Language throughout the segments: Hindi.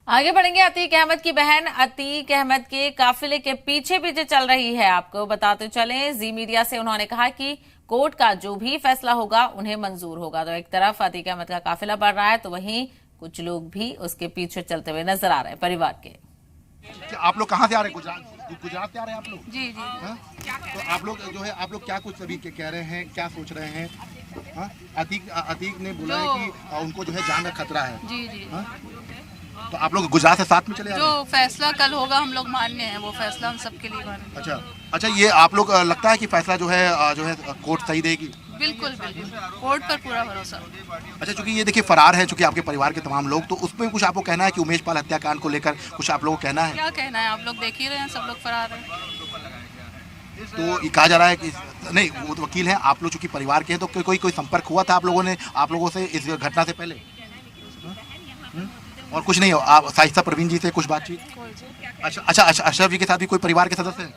आगे बढ़ेंगे। अतीक अहमद की बहन अतीक अहमद के काफिले के पीछे पीछे चल रही है। आपको बताते चलें, जी मीडिया से उन्होंने कहा कि कोर्ट का जो भी फैसला होगा उन्हें मंजूर होगा। तो एक तरफ अतीक अहमद का काफिला बढ़ रहा है, तो वहीं कुछ लोग भी उसके पीछे चलते हुए नजर आ रहे हैं परिवार के। आप लोग कहाँ से आ रहे हैं? गुजरात से आ रहे हैं आप लोग? जी जी। हाँ? तो आप लोग जो है, आप लोग क्या कुछ अभी कह रहे हैं, क्या सोच रहे हैं? हाँ? अतीक ने बोला है कि उनको जो है जान का खतरा है। जी जी। हाँ? तो आप लोग गुजरात से साथ में चले आ रहे हैं? जो फैसला कल होगा हम लोग मान्य हैं, वो फैसला हम सबके लिए मान्य हैं। अच्छा, ये आप लोग लगता है कि फैसला जो है कोर्ट सही देगी? बिल्कुल बिल्कुल, कोर्ट पर पूरा भरोसा। अच्छा, चूंकि ये देखिए फरार है, चूंकि आपके परिवार के तमाम लोग, तो उसमें कुछ आपको कहना है कि उमेश पाल हत्याकांड को लेकर कुछ आप लोगों को कहना है? क्या कहना है, आप लोग देख ही रहे हैं, सब लोग फरार हैं। तो ये कहा जा रहा है कि नहीं, वो तो वकील हैं, आप लोग चूंकि परिवार के हैं, तो कोई संपर्क हुआ था आप लोगों से इस घटना से पहले? और कुछ नहीं हो? आप साहिस्ता परवीन जी से कुछ बातचीत? अच्छा, अशरफ जी के साथ भी कोई परिवार के सदस्य हैं?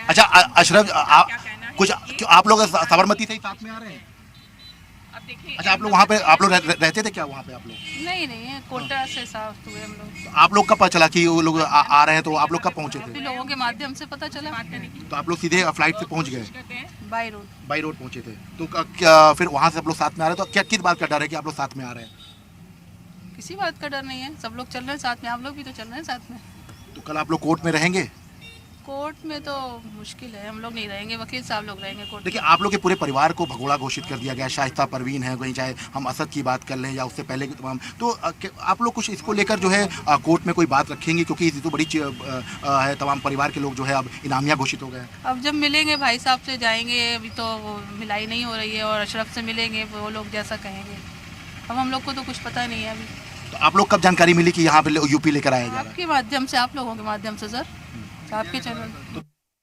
अच्छा, अशरफ कुछ आप लोग साबरमती से ही साथ में आ रहे हैं? अच्छा, आप लोग वहाँ पे आप लोग रहते थे क्या वहाँ पे आप लोग? नहीं नहीं, कोटा से साफ हुए हम लोग। तो आप लोग कब पता चला कि वो लोग आ रहे हैं? तो आप लोग कब पहुँचे थे? लोगों के माध्यम से पता चला। तो आप लोग सीधे फ्लाइट से पहुँच गए? By road. बाई रोड पहुँचे थे। तो क्या फिर वहाँ से आप लोग साथ में आ रहे हैं? तो क्या किस बात का डर है कि आप लोग साथ में आ रहे हैं? किसी बात का डर नहीं है, सब लोग चल रहे हैं साथ में, आप लोग भी तो चल रहे हैं साथ में। तो कल आप लोग कोर्ट में रहेंगे? कोर्ट में तो मुश्किल है, हम लोग नहीं रहेंगे, वकील साहब लोग रहेंगे कोर्ट। देखिए, आप लोग के पूरे परिवार को भगोड़ा घोषित कर दिया गया। शाइस्ता परवीन है, कोई चाहे हम असद की बात कर लें या उससे पहले के तमाम, तो आप लोग कुछ इसको लेकर जो है कोर्ट में कोई बात रखेंगे? क्योंकि ये तो बड़ी है, तमाम परिवार के लोग जो है अब इनामिया घोषित हो गए। अब जब मिलेंगे भाई साहब से जाएंगे, अभी तो वो मिलाई नहीं हो रही है, और अशरफ से मिलेंगे, वो लोग जैसा कहेंगे। अब हम लोग को तो कुछ पता नहीं है अभी। तो आप लोग कब जानकारी मिली कि यहाँ पे यूपी लेकर आया जा रहा है? आपके माध्यम से, आप लोगों के माध्यम से सर, आपके चैनल।